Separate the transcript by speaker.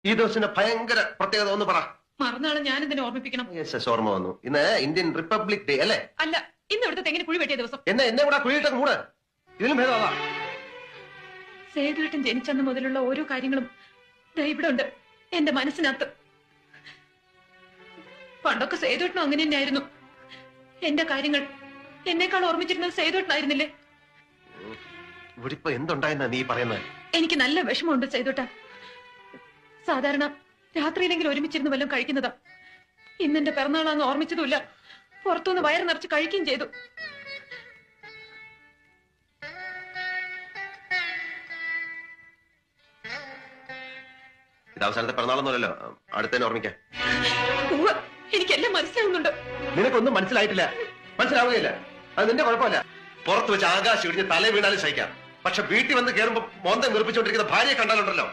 Speaker 1: ഈ ദിവസത്തിന്റെ ഭയങ്കര പ്രത്യേകത ഒന്ന് പറ.
Speaker 2: മറന്നാളെ ഞാൻ ഇതിനെ ഓർമ്മിപ്പിക്കണം.
Speaker 1: ഓർമ്മ വന്നു. ഇന്ന് ഇന്ത്യൻ റിപ്പബ്ലിക് ഡേ അല്ലേ?
Speaker 2: അല്ല, ഇന്ന് ഇവിടുത്തെ തെങ്ങിന് കുഴി വെട്ടിയ ദിവസം.
Speaker 1: എന്നെ കൂടെ കുഴിയിട്ട മൂട്. ഇതിലും ഭേദമാ.
Speaker 2: സേതുവേട്ടൻ ജനിച്ചന്ന് മുതലുള്ള ഓരോ കാര്യങ്ങളും ഇവിടെ ഉണ്ട് എന്റെ മനസ്സിനകത്ത്. പണ്ടൊക്കെ സേതുവേട്ടനും അങ്ങനെ തന്നെയായിരുന്നു. എന്റെ കാര്യങ്ങൾ എന്നെക്കാൾ ഓർമ്മിച്ചിരുന്നത് സേതുവേട്ടനായിരുന്നില്ലേ?
Speaker 1: ഇവിടെ ഇപ്പൊ എന്തുണ്ടായെന്നാ നീ പറയുന്നത്?
Speaker 2: എനിക്ക് നല്ല വിഷമമുണ്ട് സേതുവേട്ട. സാധാരണ രാത്രിയിലെങ്കിലും ഒരുമിച്ചിരുന്ന് വല്ലതും കഴിക്കുന്നതാ. ഇന്നെന്റെ പിറന്നാളാന്ന് ഓർമ്മിച്ചതുമില്ല. പുറത്തുനിന്ന് വയറ് നിറച്ച് കഴിക്കുകയും ചെയ്തു.
Speaker 1: ഇത് അവസാനത്തെ പിറന്നാളൊന്നുമല്ലോ, അടുത്തന്നെ ഓർമ്മിക്കാം.
Speaker 2: എനിക്കെല്ലാം മനസ്സിലാവുന്നുണ്ട്.
Speaker 1: നിനക്കൊന്നും മനസ്സിലായിട്ടില്ല, മനസ്സിലാവുകയില്ല. അത് നിന്റെ കുഴപ്പമില്ല. പുറത്ത് വെച്ച് ആകാശം ഇടിഞ്ഞ് തല വീണാലും സഹിക്കാം. പക്ഷെ വീട്ടിൽ വന്ന് കയറുമ്പോ മോന്തം നിർപ്പിച്ചുകൊണ്ടിരിക്കുന്ന ഭാര്യയെ കണ്ടാലുണ്ടല്ലോ,